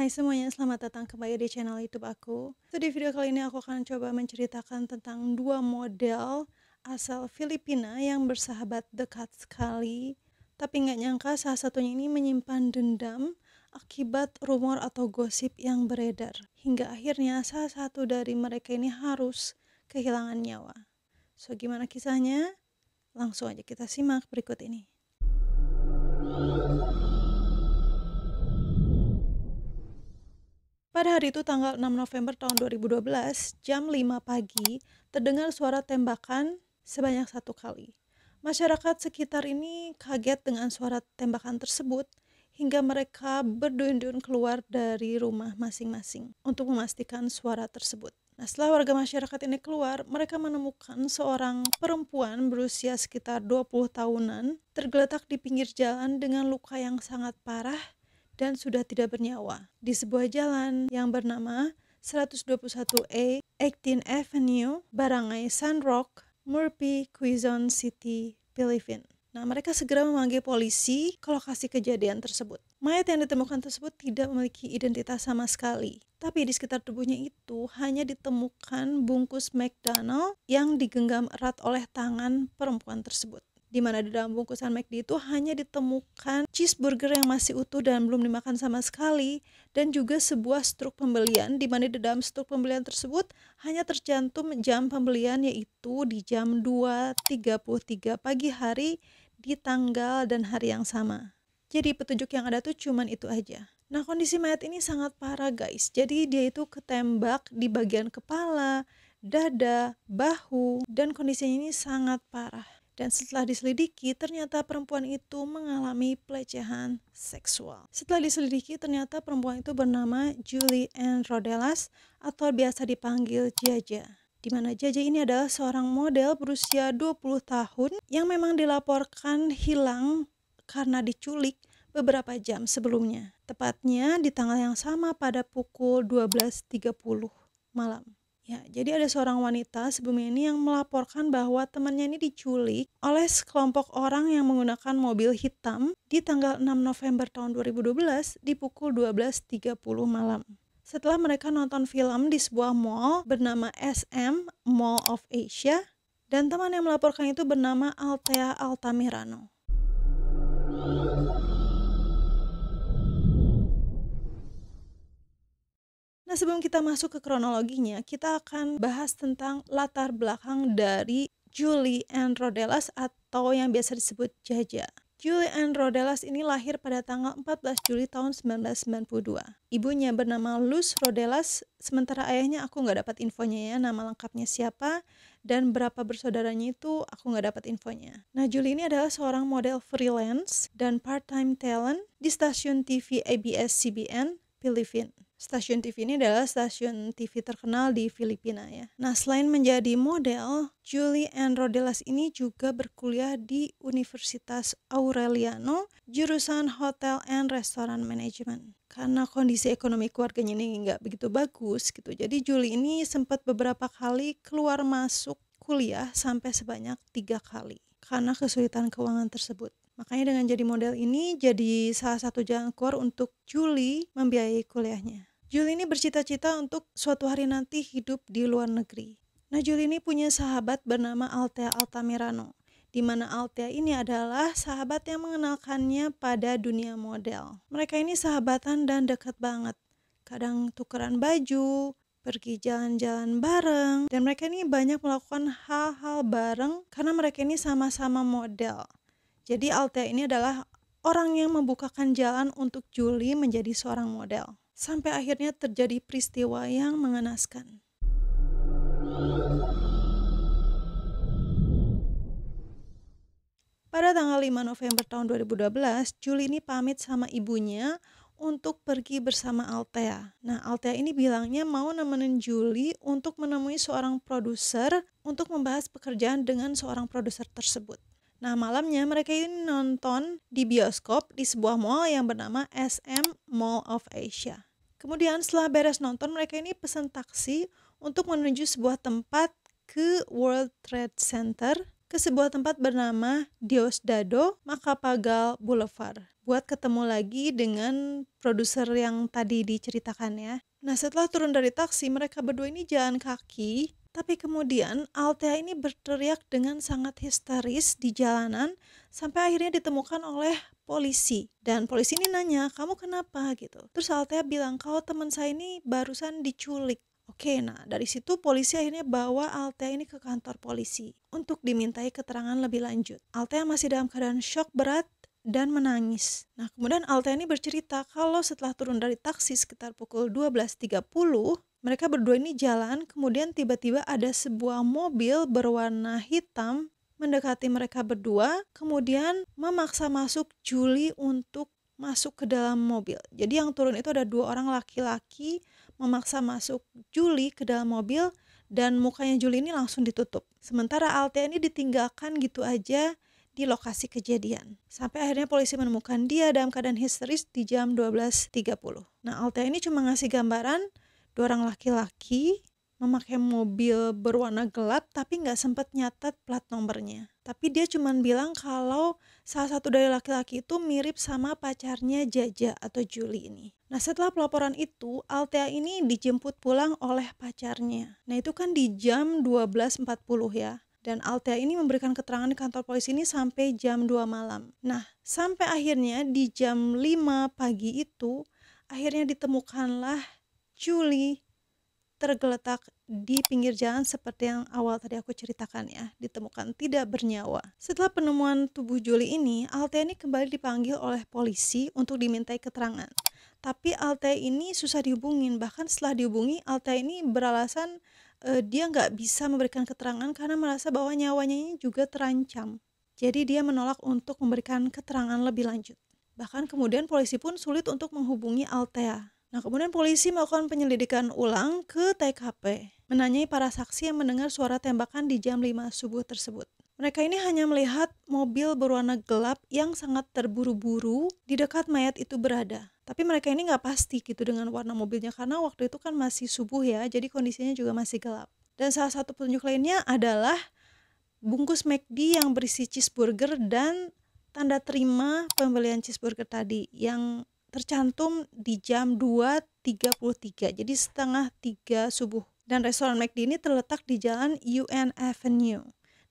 Hai semuanya, selamat datang kembali di channel YouTube aku. Di video kali ini aku akan coba menceritakan tentang dua model asal Filipina yang bersahabat dekat sekali. Tapi nggak nyangka salah satunya ini menyimpan dendam akibat rumor atau gosip yang beredar. Hingga akhirnya salah satu dari mereka ini harus kehilangan nyawa. So gimana kisahnya? Langsung aja kita simak berikut ini. Pada hari itu tanggal 6 November tahun 2012, jam 5 pagi, terdengar suara tembakan sebanyak 1 kali. Masyarakat sekitar ini kaget dengan suara tembakan tersebut hingga mereka berduyun-duyun keluar dari rumah masing-masing untuk memastikan suara tersebut. Nah, setelah warga masyarakat ini keluar, mereka menemukan seorang perempuan berusia sekitar 20 tahunan tergeletak di pinggir jalan dengan luka yang sangat parah dan sudah tidak bernyawa di sebuah jalan yang bernama 121A 18th Avenue, Barangay San Roque, Murphy, Quezon City, Philippines. Nah, mereka segera memanggil polisi ke lokasi kejadian tersebut. Mayat yang ditemukan tersebut tidak memiliki identitas sama sekali. Tapi di sekitar tubuhnya itu hanya ditemukan bungkus McDonald yang digenggam erat oleh tangan perempuan tersebut. Di mana di dalam bungkusan McD itu hanya ditemukan cheeseburger yang masih utuh dan belum dimakan sama sekali, dan juga sebuah struk pembelian di mana di dalam struk pembelian tersebut hanya tercantum jam pembelian, yaitu di jam 2.33 pagi hari di tanggal dan hari yang sama. Jadi petunjuk yang ada tuh cuman itu aja. Nah, kondisi mayat ini sangat parah guys. Jadi dia itu ketembak di bagian kepala, dada, bahu, dan kondisinya ini sangat parah. Dan setelah diselidiki, ternyata perempuan itu mengalami pelecehan seksual. Setelah diselidiki, ternyata perempuan itu bernama Julie Ann Rodelas atau biasa dipanggil Jaja. Di mana Jaja ini adalah seorang model berusia 20 tahun yang memang dilaporkan hilang karena diculik beberapa jam sebelumnya. Tepatnya di tanggal yang sama pada pukul 12.30 malam. Ya, jadi ada seorang wanita sebelumnya ini yang melaporkan bahwa temannya ini diculik oleh sekelompok orang yang menggunakan mobil hitam di tanggal 6 November tahun 2012 di pukul 12.30 malam. Setelah mereka nonton film di sebuah mall bernama SM Mall of Asia, dan teman yang melaporkan itu bernama Althea Altamirano. Nah, sebelum kita masuk ke kronologinya, kita akan bahas tentang latar belakang dari Julie Ann Rodelas atau yang biasa disebut Jaja. Julie Ann Rodelas ini lahir pada tanggal 14 Juli tahun 1992. Ibunya bernama Luz Rodelas, sementara ayahnya aku nggak dapat infonya ya, nama lengkapnya siapa dan berapa bersaudaranya itu aku nggak dapat infonya. Nah, Julie ini adalah seorang model freelance dan part-time talent di stasiun TV ABS-CBN, Filipina. Stasiun TV ini adalah stasiun TV terkenal di Filipina ya. Nah, selain menjadi model, Julie Ann Rodelas ini juga berkuliah di Universitas Aureliano, jurusan Hotel and Restaurant Management. Karena kondisi ekonomi keluarganya ini nggak begitu bagus gitu, jadi Julie ini sempat beberapa kali keluar masuk kuliah sampai sebanyak 3 kali karena kesulitan keuangan tersebut. Makanya dengan jadi model ini jadi salah satu jalan keluar untuk Julie membiayai kuliahnya. Julie ini bercita-cita untuk suatu hari nanti hidup di luar negeri. Nah, Julie ini punya sahabat bernama Althea Altamirano, di mana Althea ini adalah sahabat yang mengenalkannya pada dunia model. Mereka ini sahabatan dan dekat banget. Kadang tukeran baju, pergi jalan-jalan bareng, dan mereka ini banyak melakukan hal-hal bareng karena mereka ini sama-sama model. Jadi Althea ini adalah orang yang membukakan jalan untuk Julie menjadi seorang model. Sampai akhirnya terjadi peristiwa yang mengenaskan. Pada tanggal 5 November tahun 2012, Julie ini pamit sama ibunya untuk pergi bersama Althea. Nah, Althea ini bilangnya mau nemenin Julie untuk menemui seorang produser untuk membahas pekerjaan dengan seorang produser tersebut. Nah, malamnya mereka ini nonton di bioskop di sebuah mall yang bernama SM Mall of Asia. Kemudian setelah beres nonton, mereka ini pesan taksi untuk menuju sebuah tempat ke World Trade Center ke sebuah tempat bernama Diosdado Macapagal Boulevard buat ketemu lagi dengan produser yang tadi diceritakan ya. Nah, setelah turun dari taksi, mereka berdua ini jalan kaki, tapi kemudian Althea ini berteriak dengan sangat histeris di jalanan sampai akhirnya ditemukan oleh polisi. Dan polisi ini nanya, "Kamu kenapa?" gitu. Terus Althea bilang, "Kalau teman saya ini barusan diculik." Oke, nah dari situ polisi akhirnya bawa Althea ini ke kantor polisi untuk dimintai keterangan lebih lanjut. Althea masih dalam keadaan shock berat dan menangis. Nah, kemudian Althea ini bercerita kalau setelah turun dari taksi sekitar pukul 12.30, mereka berdua ini jalan, kemudian tiba-tiba ada sebuah mobil berwarna hitam mendekati mereka berdua, kemudian memaksa masuk Julie untuk masuk ke dalam mobil. Jadi yang turun itu ada 2 orang laki-laki memaksa masuk Julie ke dalam mobil dan mukanya Julie ini langsung ditutup. Sementara Althea ini ditinggalkan gitu aja di lokasi kejadian. Sampai akhirnya polisi menemukan dia dalam keadaan histeris di jam 12.30. Nah, Althea ini cuma ngasih gambaran 2 orang laki-laki memakai mobil berwarna gelap tapi nggak sempat nyatet plat nomornya. Tapi dia cuma bilang kalau salah satu dari laki-laki itu mirip sama pacarnya Jaja atau Julie ini. Nah, setelah pelaporan itu, Althea ini dijemput pulang oleh pacarnya. Nah, itu kan di jam 12.40 ya. Dan Althea ini memberikan keterangan di kantor polisi ini sampai jam 2 malam. Nah, sampai akhirnya di jam 5 pagi itu, akhirnya ditemukanlah Julie tergeletak di pinggir jalan seperti yang awal tadi aku ceritakan ya, ditemukan tidak bernyawa. Setelah penemuan tubuh Julie ini, Althea ini kembali dipanggil oleh polisi untuk dimintai keterangan. Tapi Althea ini susah dihubungin, bahkan setelah dihubungi, Althea ini beralasan dia nggak bisa memberikan keterangan karena merasa bahwa nyawanya ini juga terancam. Jadi dia menolak untuk memberikan keterangan lebih lanjut. Bahkan kemudian polisi pun sulit untuk menghubungi Althea. Nah, kemudian polisi melakukan penyelidikan ulang ke TKP, menanyai para saksi yang mendengar suara tembakan di jam 5 subuh tersebut. Mereka ini hanya melihat mobil berwarna gelap yang sangat terburu-buru di dekat mayat itu berada. Tapi mereka ini nggak pasti gitu dengan warna mobilnya karena waktu itu kan masih subuh ya, jadi kondisinya juga masih gelap. Dan salah satu petunjuk lainnya adalah bungkus McD yang berisi cheeseburger dan tanda terima pembelian cheeseburger tadi yang tercantum di jam 2.33, jadi setengah 3 subuh. Dan restoran McD ini terletak di jalan UN Avenue.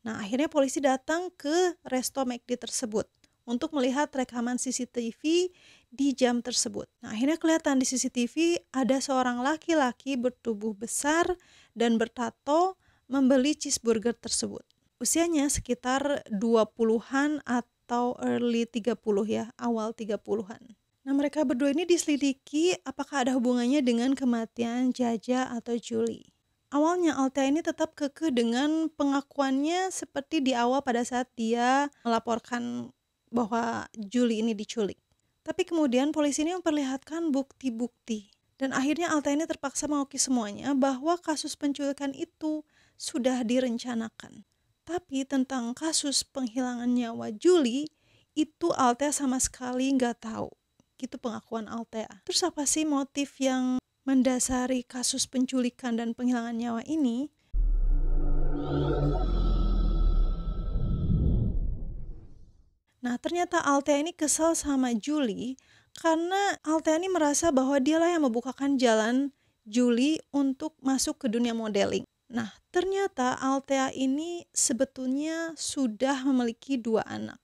Nah, akhirnya polisi datang ke resto McD tersebut untuk melihat rekaman CCTV di jam tersebut. Nah, akhirnya kelihatan di CCTV ada seorang laki-laki bertubuh besar dan bertato membeli cheeseburger tersebut. Usianya sekitar 20-an atau early 30 ya, awal 30-an. Nah, mereka berdua ini diselidiki apakah ada hubungannya dengan kematian Jaja atau Julie. Awalnya Althea ini tetap kekeh dengan pengakuannya seperti di awal pada saat dia melaporkan bahwa Julie ini diculik. Tapi kemudian polisi ini memperlihatkan bukti-bukti. Dan akhirnya Althea ini terpaksa mengakui semuanya bahwa kasus penculikan itu sudah direncanakan. Tapi tentang kasus penghilangan nyawa Julie, itu Althea sama sekali nggak tahu. Gitu pengakuan Althea. Terus apa sih motif yang mendasari kasus penculikan dan penghilangan nyawa ini? Nah, ternyata Althea ini kesal sama Julie karena Althea ini merasa bahwa dialah yang membukakan jalan Julie untuk masuk ke dunia modeling. Nah, ternyata Althea ini sebetulnya sudah memiliki 2 anak.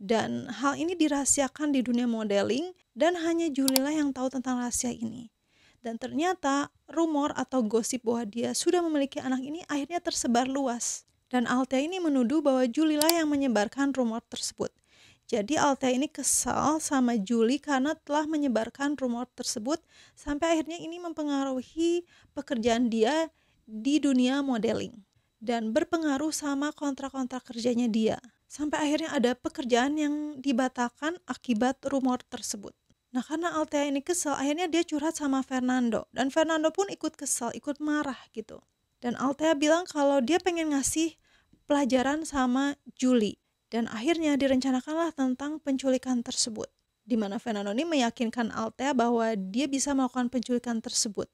Dan hal ini dirahasiakan di dunia modeling dan hanya Julie lah yang tahu tentang rahasia ini. Dan ternyata rumor atau gosip bahwa dia sudah memiliki anak ini akhirnya tersebar luas. Dan Althea ini menuduh bahwa Julie lah yang menyebarkan rumor tersebut. Jadi Althea ini kesal sama Julie karena telah menyebarkan rumor tersebut sampai akhirnya ini mempengaruhi pekerjaan dia di dunia modeling. Dan berpengaruh sama kontrak-kontrak kerjanya dia. Sampai akhirnya ada pekerjaan yang dibatalkan akibat rumor tersebut. Nah, karena Althea ini kesal, akhirnya dia curhat sama Fernando. Dan Fernando pun ikut kesal, ikut marah gitu. Dan Althea bilang kalau dia pengen ngasih pelajaran sama Julie. Dan akhirnya direncanakanlah tentang penculikan tersebut. Di mana Fernando ini meyakinkan Althea bahwa dia bisa melakukan penculikan tersebut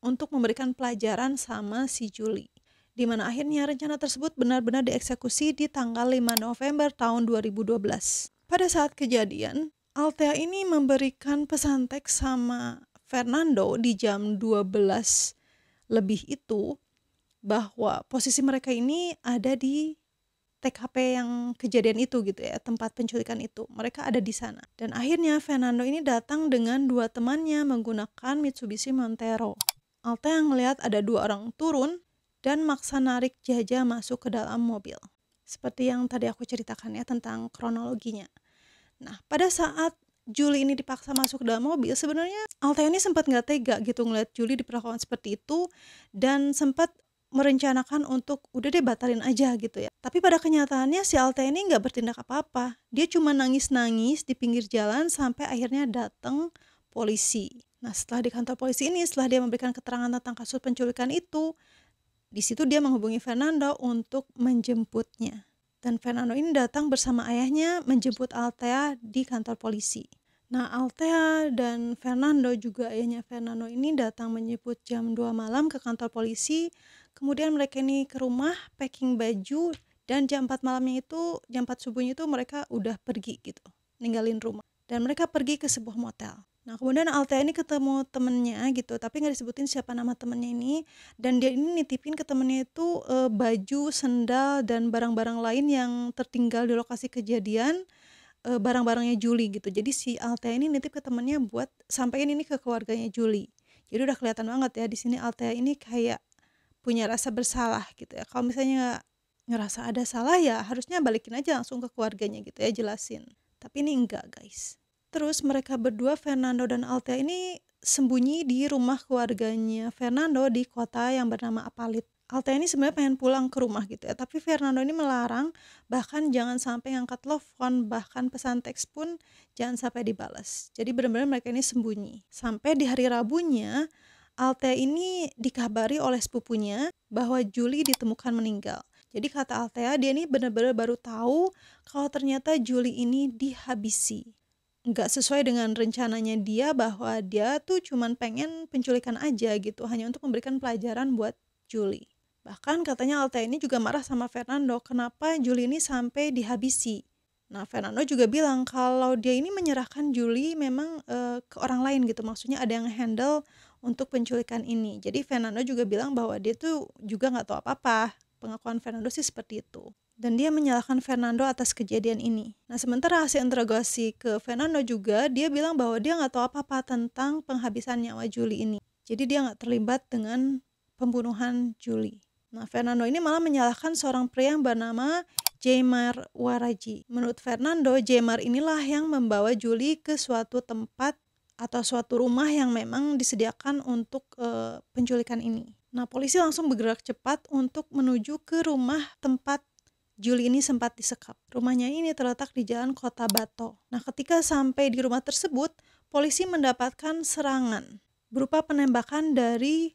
untuk memberikan pelajaran sama si Julie. di mana akhirnya rencana tersebut benar-benar dieksekusi di tanggal 5 November tahun 2012. Pada saat kejadian, Althea ini memberikan pesan teks sama Fernando di jam 12 lebih itu bahwa posisi mereka ini ada di TKP yang kejadian itu gitu ya, tempat penculikan itu. Mereka ada di sana. Dan akhirnya Fernando ini datang dengan dua temannya menggunakan Mitsubishi Montero. Althea ngelihat ada dua orang turun dan maksa narik Jaja masuk ke dalam mobil. Seperti yang tadi aku ceritakan ya tentang kronologinya. Nah, pada saat Julie ini dipaksa masuk ke dalam mobil, sebenarnya Althea ini sempat nggak tega gitu ngeliat Julie diperlakukan seperti itu dan sempat merencanakan untuk udah deh batalin aja gitu ya. Tapi pada kenyataannya si Althea ini nggak bertindak apa-apa. Dia cuma nangis-nangis di pinggir jalan sampai akhirnya datang polisi. Nah, setelah di kantor polisi ini, setelah dia memberikan keterangan tentang kasus penculikan itu, di situ dia menghubungi Fernando untuk menjemputnya. Dan Fernando ini datang bersama ayahnya menjemput Althea di kantor polisi. Nah, Althea dan Fernando, juga ayahnya Fernando ini datang menjemput jam 2 malam ke kantor polisi. Kemudian mereka ini ke rumah, packing baju, dan jam 4 malamnya itu, jam 4 subuhnya itu mereka udah pergi gitu, ninggalin rumah. Dan mereka pergi ke sebuah motel. Nah, kemudian Althea ini ketemu temennya gitu, tapi nggak disebutin siapa nama temennya ini. Dan dia ini nitipin ke temennya itu baju, sendal, dan barang-barang lain yang tertinggal di lokasi kejadian, barang-barangnya Julie gitu. Jadi si Althea ini nitip ke temennya buat sampein ini ke keluarganya Julie. Jadi udah kelihatan banget ya di sini Althea ini kayak punya rasa bersalah gitu ya. Kalau misalnya ngerasa ada salah ya harusnya balikin aja langsung ke keluarganya gitu ya, jelasin. Tapi ini enggak guys. Terus mereka berdua, Fernando dan Althea ini sembunyi di rumah keluarganya Fernando di kota yang bernama Apalit. Althea ini sebenarnya pengen pulang ke rumah gitu ya, tapi Fernando ini melarang, bahkan jangan sampai ngangkat telepon, bahkan pesan teks pun jangan sampai dibalas. Jadi benar-benar mereka ini sembunyi. Sampai di hari Rabunya, Althea ini dikabari oleh sepupunya bahwa Julie ditemukan meninggal. Jadi kata Althea, dia ini benar-benar baru tahu kalau ternyata Julie ini dihabisi. Nggak sesuai dengan rencananya dia, bahwa dia tuh cuman pengen penculikan aja gitu, hanya untuk memberikan pelajaran buat Julie. Bahkan katanya Althea ini juga marah sama Fernando, kenapa Julie ini sampai dihabisi. Nah, Fernando juga bilang kalau dia ini menyerahkan Julie memang ke orang lain gitu, maksudnya ada yang handle untuk penculikan ini. Jadi Fernando juga bilang bahwa dia tuh juga nggak tahu apa-apa. Pengakuan Fernando sih seperti itu. Dan dia menyalahkan Fernando atas kejadian ini. Nah, sementara hasil interogasi ke Fernando juga, dia bilang bahwa dia nggak tahu apa-apa tentang penghabisan nyawa Julie ini. Jadi dia nggak terlibat dengan pembunuhan Julie. Nah, Fernando ini malah menyalahkan seorang pria yang bernama Jaimar Waraji. Menurut Fernando, Jaimar inilah yang membawa Julie ke suatu tempat atau suatu rumah yang memang disediakan untuk penculikan ini. Nah, polisi langsung bergerak cepat untuk menuju ke rumah tempat Julie ini sempat disekap. Rumahnya ini terletak di Jalan Kota Bato. Nah, ketika sampai di rumah tersebut, polisi mendapatkan serangan berupa penembakan dari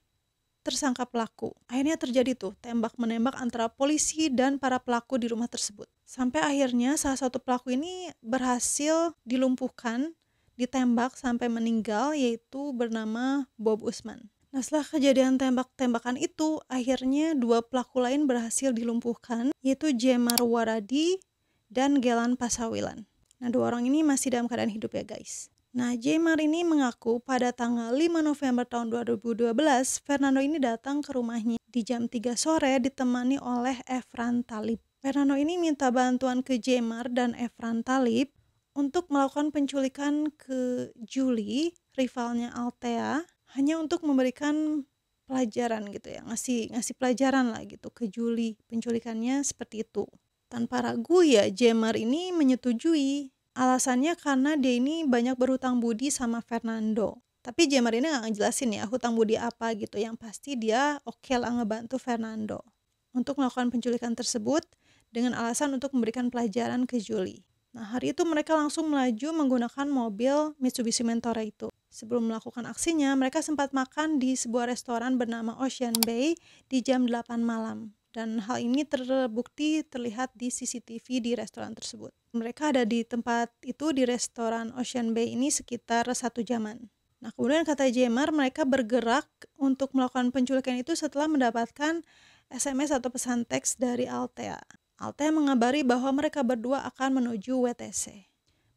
tersangka pelaku. Akhirnya terjadi tuh tembak-menembak antara polisi dan para pelaku di rumah tersebut. Sampai akhirnya salah satu pelaku ini berhasil dilumpuhkan, ditembak sampai meninggal, yaitu bernama Bob Usman. Nah, setelah kejadian tembak-tembakan itu, akhirnya dua pelaku lain berhasil dilumpuhkan, yaitu Jaimar Waradi dan Gelan Pasawilan. Nah, dua orang ini masih dalam keadaan hidup ya guys. Nah, Jaimar ini mengaku pada tanggal 5 November tahun 2012, Fernando ini datang ke rumahnya di jam 3 sore ditemani oleh Efran Talib. Fernando ini minta bantuan ke Jaimar dan Efran Talib untuk melakukan penculikan ke Julie, rivalnya Althea, hanya untuk memberikan pelajaran gitu ya, ngasih pelajaran lah gitu ke Julie, penculikannya seperti itu. Tanpa ragu ya Jaimar ini menyetujui. Alasannya karena dia ini banyak berhutang budi sama Fernando. Tapi Jaimar ini gak ngejelasin ya hutang budi apa gitu. Yang pasti dia oke lah ngebantu Fernando untuk melakukan penculikan tersebut dengan alasan untuk memberikan pelajaran ke Julie. Nah, hari itu mereka langsung melaju menggunakan mobil Mitsubishi Mentora itu. Sebelum melakukan aksinya, mereka sempat makan di sebuah restoran bernama Ocean Bay di jam 8 malam. Dan hal ini terbukti terlihat di CCTV di restoran tersebut. Mereka ada di tempat itu, di restoran Ocean Bay ini sekitar 1 jaman. Nah, kemudian kata Jaimar, mereka bergerak untuk melakukan penculikan itu setelah mendapatkan SMS atau pesan teks dari Althea. Althea mengabari bahwa mereka berdua akan menuju WTC.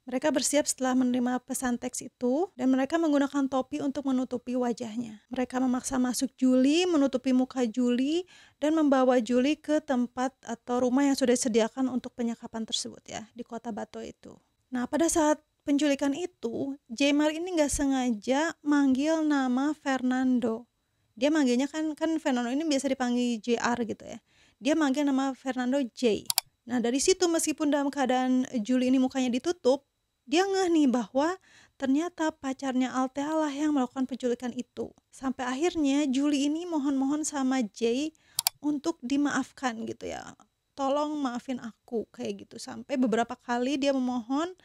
Mereka bersiap setelah menerima pesan teks itu, dan mereka menggunakan topi untuk menutupi wajahnya. Mereka memaksa masuk Julie, menutupi muka Julie, dan membawa Julie ke tempat atau rumah yang sudah disediakan untuk penyekapan tersebut ya, di kota Bato itu. Nah, pada saat penculikan itu, Jemar ini nggak sengaja manggil nama Fernando. Dia manggilnya kan Fernando ini biasa dipanggil JR gitu ya. Dia manggil nama Fernando J. Nah, dari situ meskipun dalam keadaan Julie ini mukanya ditutup, dia ngeh nih bahwa ternyata pacarnya Althea lah yang melakukan penculikan itu. Sampai akhirnya Julie ini mohon-mohon sama Jay untuk dimaafkan gitu ya. Tolong maafin aku kayak gitu. Sampai beberapa kali dia memohon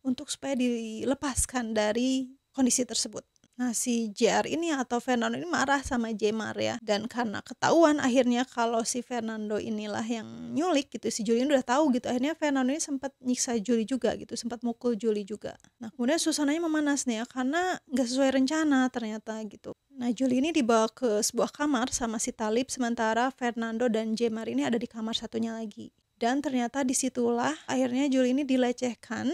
untuk supaya dilepaskan dari kondisi tersebut. Nah, si JR ini atau Fernando ini marah sama Jemar ya. Dan karena ketahuan akhirnya kalau si Fernando inilah yang nyulik gitu, si Julie udah tahu gitu. Akhirnya Fernando ini sempat nyiksa Julie juga gitu, sempat mukul Julie juga. Nah, kemudian suasananya memanas nih ya, karena nggak sesuai rencana ternyata gitu. Nah, Julie ini dibawa ke sebuah kamar sama si Talib, sementara Fernando dan Jemar ini ada di kamar satunya lagi. Dan ternyata disitulah akhirnya Julie ini dilecehkan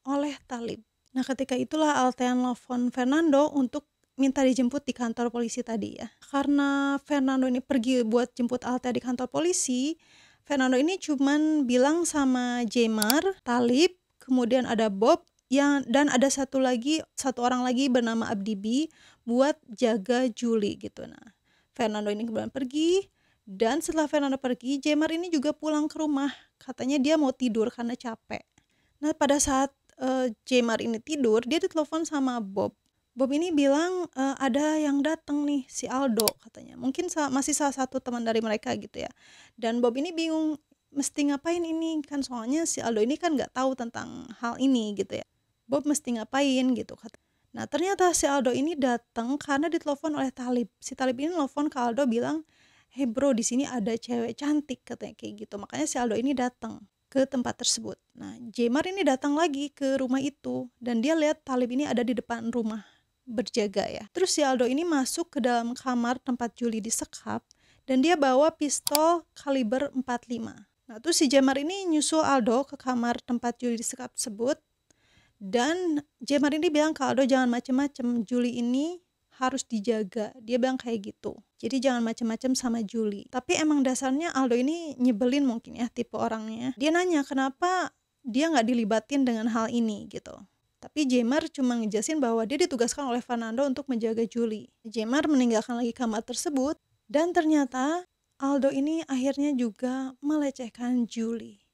oleh Talib. Nah, ketika itulah Althea nelfon Fernando untuk minta dijemput di kantor polisi tadi ya. Karena Fernando ini pergi buat jemput Althea di kantor polisi, Fernando ini cuman bilang sama Jemar, Talib, kemudian ada Bob, dan ada satu orang lagi bernama Abdi B buat jaga Julie gitu. Nah, Fernando ini kemudian pergi, dan setelah Fernando pergi, Jemar ini juga pulang ke rumah. Katanya dia mau tidur karena capek. Nah, pada saat Jemar ini tidur, dia ditelepon sama Bob. Bob ini bilang ada yang datang nih, si Aldo katanya. Mungkin masih salah satu teman dari mereka gitu ya. Dan Bob ini bingung mesti ngapain ini kan, soalnya si Aldo ini kan nggak tahu tentang hal ini gitu ya. Bob mesti ngapain gitu kata. Nah, ternyata si Aldo ini datang karena ditelepon oleh Talib. Si Talib ini telepon ke Aldo bilang, "Hey bro, di sini ada cewek cantik," katanya kayak gitu. Makanya si Aldo ini datang ke tempat tersebut. Nah, Jemar ini datang lagi ke rumah itu, dan dia lihat Talib ini ada di depan rumah berjaga ya. Terus si Aldo ini masuk ke dalam kamar tempat Julie disekap, dan dia bawa pistol kaliber 45. Nah, terus si Jemar ini nyusul Aldo ke kamar tempat Julie disekap tersebut, dan Jemar ini bilang ke Aldo jangan macem-macem, Julie ini harus dijaga. Dia bilang kayak gitu. Jadi jangan macam-macam sama Julie. Tapi emang dasarnya Aldo ini nyebelin mungkin ya tipe orangnya. Dia nanya kenapa dia nggak dilibatin dengan hal ini gitu. Tapi Jemar cuma ngejelasin bahwa dia ditugaskan oleh Fernando untuk menjaga Julie. Jemar meninggalkan lagi kamar tersebut, dan ternyata Aldo ini akhirnya juga melecehkan Julie.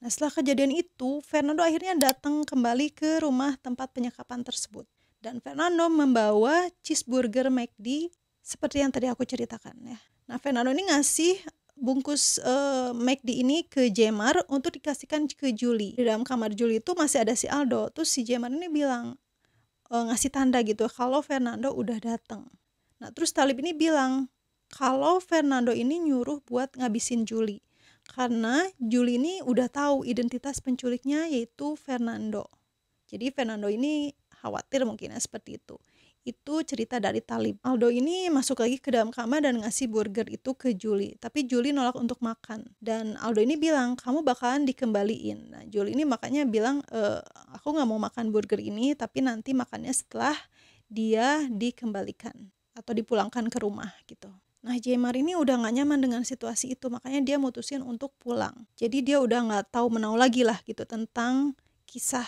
Nah, setelah kejadian itu, Fernando akhirnya datang kembali ke rumah tempat penyekapan tersebut. Dan Fernando membawa cheeseburger McD seperti yang tadi aku ceritakan ya. Nah, Fernando ini ngasih bungkus McD ini ke Jemar untuk dikasihkan ke Julie. Di dalam kamar Julie itu masih ada si Aldo. Terus si Jemar ini bilang ngasih tanda gitu kalau Fernando udah datang. Nah, terus Talib ini bilang kalau Fernando ini nyuruh buat ngabisin Julie. Karena Julie ini udah tahu identitas penculiknya yaitu Fernando. Jadi Fernando ini khawatir mungkin ya seperti itu. Itu cerita dari Talib. Aldo ini masuk lagi ke dalam kamar dan ngasih burger itu ke Julie. Tapi Julie nolak untuk makan. Dan Aldo ini bilang, kamu bakalan dikembaliin. Nah, Julie ini makanya bilang, aku gak mau makan burger ini, tapi nanti makannya setelah dia dikembalikan atau dipulangkan ke rumah gitu. Nah, Jemar ini udah gak nyaman dengan situasi itu, makanya dia mutusin untuk pulang. Jadi dia udah gak tahu menau lagi lah gitu tentang kisah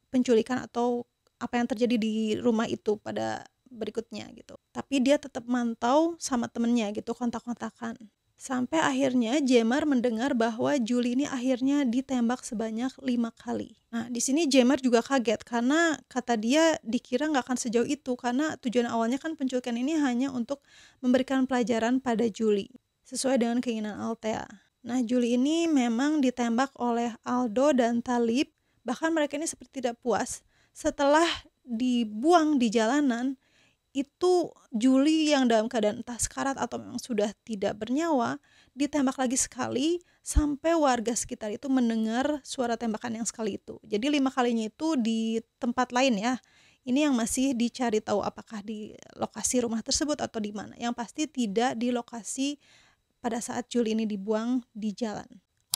penculikan atau apa yang terjadi di rumah itu pada berikutnya gitu. Tapi dia tetap mantau sama temennya gitu, kontak-kontakan. Sampai akhirnya Jemar mendengar bahwa Julie ini akhirnya ditembak sebanyak 5 kali. Nah, di sini Jemar juga kaget karena kata dia dikira nggak akan sejauh itu, karena tujuan awalnya kan penculikan ini hanya untuk memberikan pelajaran pada Julie sesuai dengan keinginan Althea. Nah, Julie ini memang ditembak oleh Aldo dan Talib. Bahkan mereka ini seperti tidak puas. Setelah dibuang di jalanan, itu Julie yang dalam keadaan entah sekarat atau memang sudah tidak bernyawa, ditembak lagi sekali sampai warga sekitar itu mendengar suara tembakan yang sekali itu. Jadi 5 kalinya itu di tempat lain ya. Ini yang masih dicari tahu apakah di lokasi rumah tersebut atau di mana. Yang pasti tidak di lokasi pada saat Julie ini dibuang di jalan.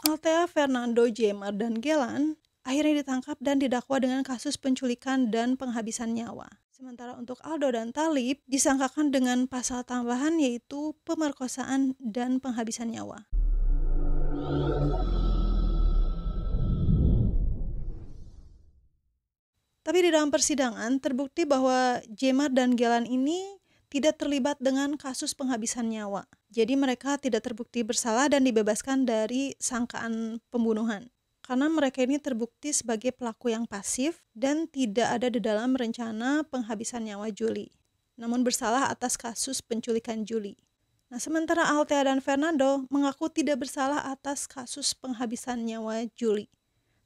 Althea, Fernando, Jemar, dan Gelan akhirnya ditangkap dan didakwa dengan kasus penculikan dan penghabisan nyawa. Sementara untuk Aldo dan Talib disangkakan dengan pasal tambahan yaitu pemerkosaan dan penghabisan nyawa. Tapi di dalam persidangan terbukti bahwa Jemar dan Gelan ini tidak terlibat dengan kasus penghabisan nyawa. Jadi mereka tidak terbukti bersalah dan dibebaskan dari sangkaan pembunuhan. Karena mereka ini terbukti sebagai pelaku yang pasif dan tidak ada di dalam rencana penghabisan nyawa Julie. Namun bersalah atas kasus penculikan Julie. Nah, sementara Althea dan Fernando mengaku tidak bersalah atas kasus penghabisan nyawa Julie.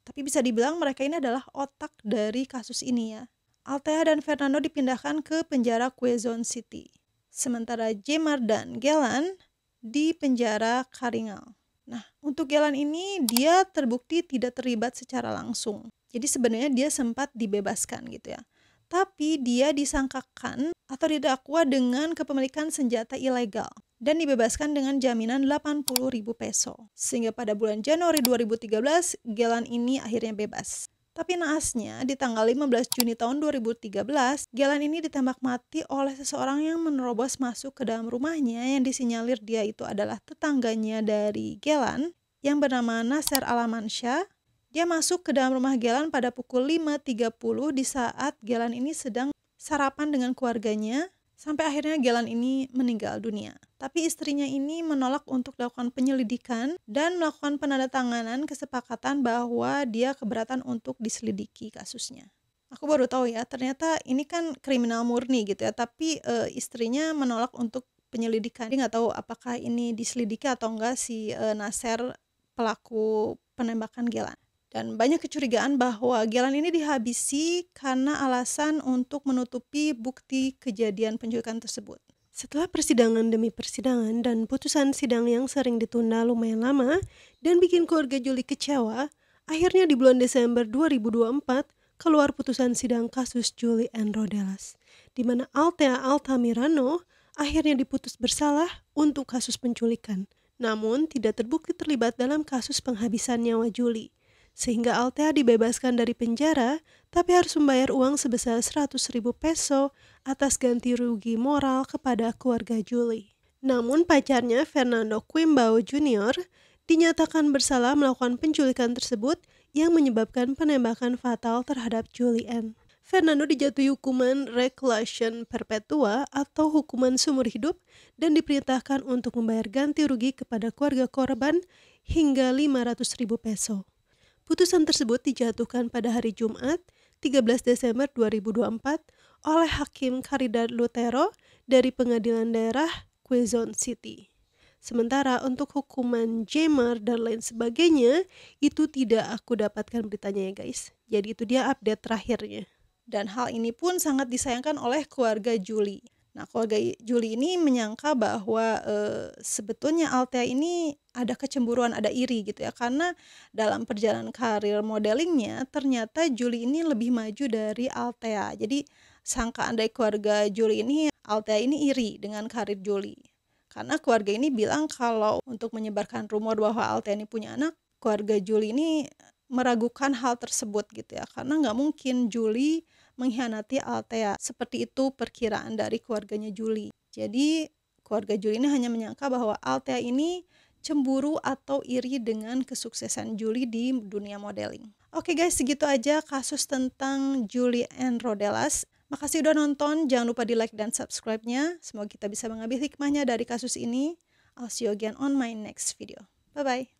Tapi bisa dibilang mereka ini adalah otak dari kasus ini ya. Althea dan Fernando dipindahkan ke penjara Quezon City. Sementara Jemar dan Gelan di penjara Karingal. Nah, untuk Gelan ini dia terbukti tidak terlibat secara langsung. Jadi sebenarnya dia sempat dibebaskan gitu ya. Tapi dia disangkakan atau didakwa dengan kepemilikan senjata ilegal dan dibebaskan dengan jaminan 80.000 peso. Sehingga pada bulan Januari 2013, Gelan ini akhirnya bebas. Tapi naasnya, di tanggal 15 Juni tahun 2013, Gelan ini ditembak mati oleh seseorang yang menerobos masuk ke dalam rumahnya yang disinyalir dia itu adalah tetangganya dari Gelan yang bernama Nasser Alamansyah. Dia masuk ke dalam rumah Gelan pada pukul 5.30 di saat Gelan ini sedang sarapan dengan keluarganya sampai akhirnya Gelan ini meninggal dunia. Tapi istrinya ini menolak untuk dilakukan penyelidikan dan melakukan penandatanganan kesepakatan bahwa dia keberatan untuk diselidiki kasusnya. Aku baru tahu ya, ternyata ini kan kriminal murni gitu ya, tapi istrinya menolak untuk penyelidikan. Dia nggak tahu apakah ini diselidiki atau enggak si Nasser pelaku penembakan Gelan. Dan banyak kecurigaan bahwa Gelan ini dihabisi karena alasan untuk menutupi bukti kejadian penculikan tersebut. Setelah persidangan demi persidangan dan putusan sidang yang sering ditunda lumayan lama dan bikin keluarga Julie kecewa, akhirnya di bulan Desember 2024 keluar putusan sidang kasus Julie Ann Rodelas, di mana Althea Altamirano akhirnya diputus bersalah untuk kasus penculikan, namun tidak terbukti terlibat dalam kasus penghabisan nyawa Julie. Sehingga Althea dibebaskan dari penjara, tapi harus membayar uang sebesar 100.000 peso atas ganti rugi moral kepada keluarga Julie. Namun pacarnya Fernando Quimbao Jr. dinyatakan bersalah melakukan penculikan tersebut yang menyebabkan penembakan fatal terhadap Julie Ann. Fernando dijatuhi hukuman reclusion perpetua atau hukuman seumur hidup dan diperintahkan untuk membayar ganti rugi kepada keluarga korban hingga 500.000 peso. Putusan tersebut dijatuhkan pada hari Jumat, 13 Desember 2024 oleh Hakim Caridad Lutero dari Pengadilan Daerah Quezon City. Sementara untuk hukuman Jemar dan lain sebagainya, itu tidak aku dapatkan beritanya ya guys. Jadi itu dia update terakhirnya. Dan hal ini pun sangat disayangkan oleh keluarga Julie. Nah, keluarga Julie ini menyangka bahwa sebetulnya Althea ini ada kecemburuan, ada iri gitu ya. Karena dalam perjalanan karir modelingnya, ternyata Julie ini lebih maju dari Althea. Jadi sangkaan dari keluarga Julie ini, Althea ini iri dengan karir Julie. Karena keluarga ini bilang kalau untuk menyebarkan rumor bahwa Althea ini punya anak, keluarga Julie ini meragukan hal tersebut gitu ya. Karena nggak mungkin Julie mengkhianati Althea. Seperti itu perkiraan dari keluarganya Julie. Jadi keluarga Julie ini hanya menyangka bahwa Althea ini cemburu atau iri dengan kesuksesan Julie di dunia modeling. Oke guys, segitu aja kasus tentang Julie Ann Rodelas. Makasih udah nonton, jangan lupa di like dan subscribe-nya. Semoga kita bisa mengambil hikmahnya dari kasus ini. I'll see you again on my next video. Bye-bye.